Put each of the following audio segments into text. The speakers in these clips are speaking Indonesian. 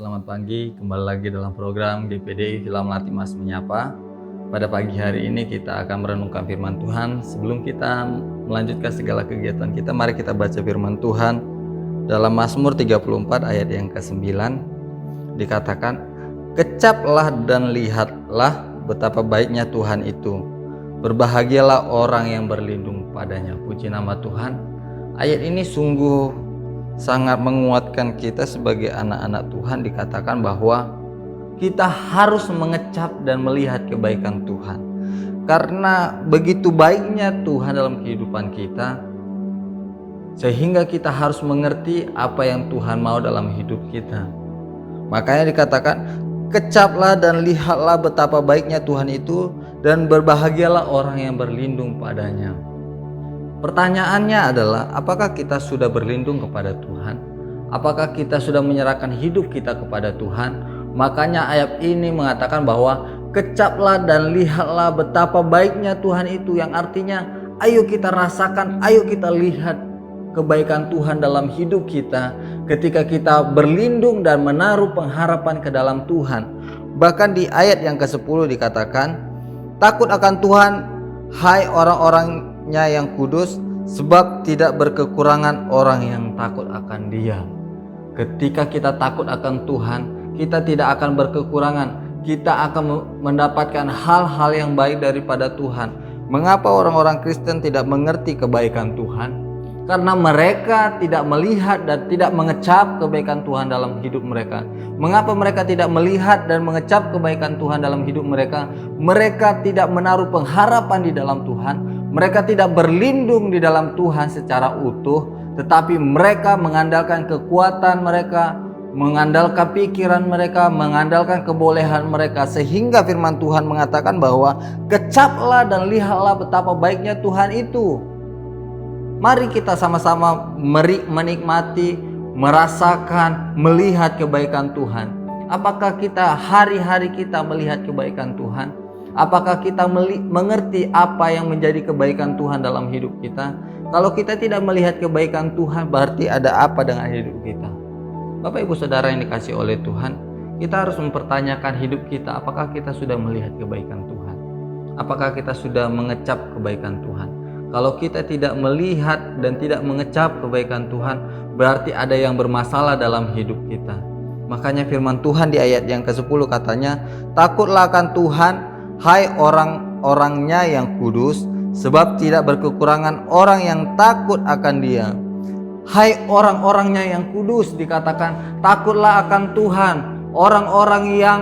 selamat pagi. Kembali lagi dalam program GPDI Villa Melati Mas Menyapa. Pada pagi hari ini kita akan merenungkan firman Tuhan. Sebelum kita melanjutkan segala kegiatan kita, mari kita baca firman Tuhan dalam Mazmur 34 ayat yang ke-9. Dikatakan, "Kecaplah dan lihatlah betapa baiknya Tuhan itu. Berbahagialah orang yang berlindung padanya." Puji nama Tuhan. Ayat ini sungguh sangat menguatkan kita sebagai anak-anak Tuhan. Dikatakan bahwa kita harus mengecap dan melihat kebaikan Tuhan, karena begitu baiknya Tuhan dalam kehidupan kita, sehingga kita harus mengerti apa yang Tuhan mau dalam hidup kita. Makanya dikatakan, "Kecaplah dan lihatlah betapa baiknya Tuhan itu, dan berbahagialah orang yang berlindung padanya." Pertanyaannya adalah, apakah kita sudah berlindung kepada Tuhan? Apakah kita sudah menyerahkan hidup kita kepada Tuhan? Makanya ayat ini mengatakan bahwa kecaplah dan lihatlah betapa baiknya Tuhan itu, yang artinya ayo kita rasakan, ayo kita lihat kebaikan Tuhan dalam hidup kita ketika kita berlindung dan menaruh pengharapan ke dalam Tuhan. Bahkan di ayat yang ke-10 dikatakan, "Takut akan Tuhan, hai orang-orangnya yang kudus, sebab tidak berkekurangan orang yang takut akan Dia." Ketika kita takut akan Tuhan, kita tidak akan berkekurangan. Kita akan mendapatkan hal-hal yang baik daripada Tuhan. Mengapa orang-orang Kristen tidak mengerti kebaikan Tuhan? Karena mereka tidak melihat dan tidak mengecap kebaikan Tuhan dalam hidup mereka. Mengapa mereka tidak melihat dan mengecap kebaikan Tuhan dalam hidup mereka? Mereka tidak menaruh pengharapan di dalam Tuhan. Mereka tidak berlindung di dalam Tuhan secara utuh, tetapi mereka mengandalkan kekuatan mereka, mengandalkan pikiran mereka, mengandalkan kebolehan mereka, sehingga firman Tuhan mengatakan bahwa kecaplah dan lihatlah betapa baiknya Tuhan itu. Mari kita sama-sama menikmati, merasakan, melihat kebaikan Tuhan. Apakah kita hari-hari kita melihat kebaikan Tuhan? Apakah kita mengerti apa yang menjadi kebaikan Tuhan dalam hidup kita? Kalau kita tidak melihat kebaikan Tuhan, berarti ada apa dengan hidup kita? Bapak Ibu Saudara yang dikasihi oleh Tuhan, kita harus mempertanyakan hidup kita. Apakah kita sudah melihat kebaikan Tuhan? Apakah kita sudah mengecap kebaikan Tuhan? Kalau kita tidak melihat dan tidak mengecap kebaikan Tuhan, berarti ada yang bermasalah dalam hidup kita. Makanya firman Tuhan di ayat yang ke-10 katanya, "Takutlah akan Tuhan, hai orang-orangnya yang kudus, sebab tidak berkekurangan orang yang takut akan Dia." Hai orang-orangnya yang kudus, dikatakan takutlah akan Tuhan. Orang-orang yang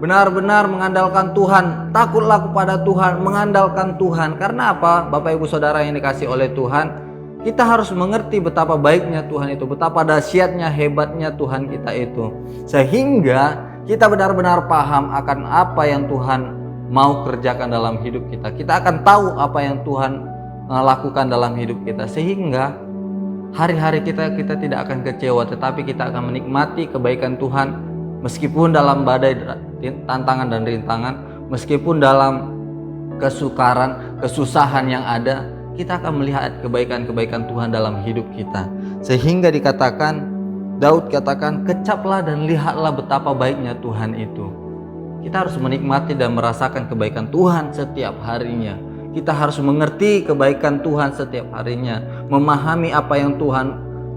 benar-benar mengandalkan Tuhan, takutlah kepada Tuhan, mengandalkan Tuhan. Karena apa? Bapak Ibu Saudara yang dikasihi oleh Tuhan, kita harus mengerti betapa baiknya Tuhan itu, betapa dahsyatnya, hebatnya Tuhan kita itu, sehingga kita benar-benar paham akan apa yang Tuhan mau kerjakan dalam hidup kita. Kita akan tahu apa yang Tuhan lakukan dalam hidup kita, sehingga hari-hari kita tidak akan kecewa, tetapi kita akan menikmati kebaikan Tuhan. Meskipun dalam badai, tantangan dan rintangan, meskipun dalam kesukaran, kesusahan yang ada, kita akan melihat kebaikan-kebaikan Tuhan dalam hidup kita. Sehingga dikatakan, Daud katakan, "Kecaplah dan lihatlah betapa baiknya Tuhan itu." Kita harus menikmati dan merasakan kebaikan Tuhan setiap harinya. Kita harus mengerti kebaikan Tuhan setiap harinya, memahami apa yang Tuhan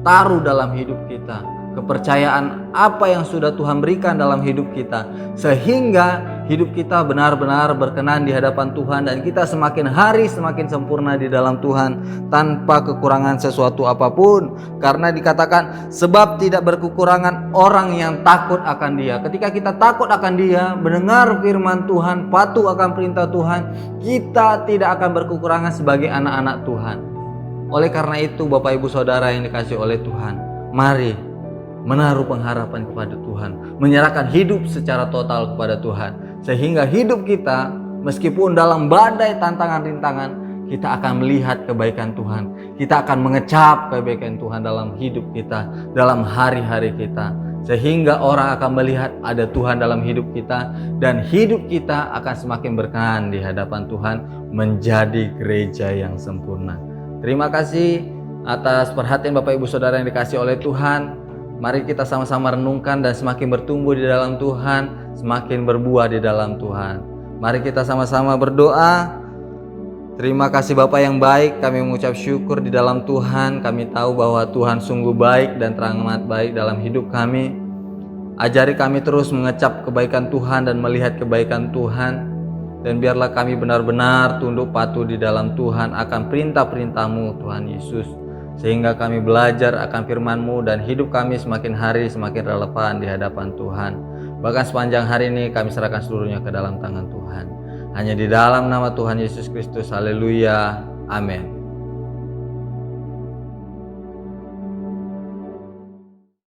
taruh dalam hidup kita, kepercayaan apa yang sudah Tuhan berikan dalam hidup kita, sehingga hidup kita benar-benar berkenan di hadapan Tuhan, dan kita semakin hari semakin sempurna di dalam Tuhan tanpa kekurangan sesuatu apapun. Karena dikatakan, sebab tidak berkekurangan orang yang takut akan Dia. Ketika kita takut akan Dia, mendengar firman Tuhan, patuh akan perintah Tuhan, kita tidak akan berkekurangan sebagai anak-anak Tuhan. Oleh karena itu, Bapak Ibu Saudara yang dikasihi oleh Tuhan, mari menaruh pengharapan kepada Tuhan, menyerahkan hidup secara total kepada Tuhan, sehingga hidup kita meskipun dalam badai tantangan rintangan, kita akan melihat kebaikan Tuhan. Kita akan mengecap kebaikan Tuhan dalam hidup kita, dalam hari-hari kita, sehingga orang akan melihat ada Tuhan dalam hidup kita, dan hidup kita akan semakin berkenan di hadapan Tuhan, menjadi gereja yang sempurna. Terima kasih atas perhatian Bapak Ibu Saudara yang dikasihi oleh Tuhan. Mari kita sama-sama renungkan dan semakin bertumbuh di dalam Tuhan, semakin berbuah di dalam Tuhan. Mari kita sama-sama berdoa. Terima kasih Bapa yang baik, kami mengucap syukur di dalam Tuhan. Kami tahu bahwa Tuhan sungguh baik dan teramat baik dalam hidup kami. Ajari kami terus mengecap kebaikan Tuhan dan melihat kebaikan Tuhan. Dan biarlah kami benar-benar tunduk patuh di dalam Tuhan akan perintah-perintah-Mu Tuhan Yesus. Sehingga kami belajar akan firman-Mu dan hidup kami semakin hari semakin relevan di hadapan Tuhan. Bahkan sepanjang hari ini kami serahkan seluruhnya ke dalam tangan Tuhan. Hanya di dalam nama Tuhan Yesus Kristus, haleluya, amin.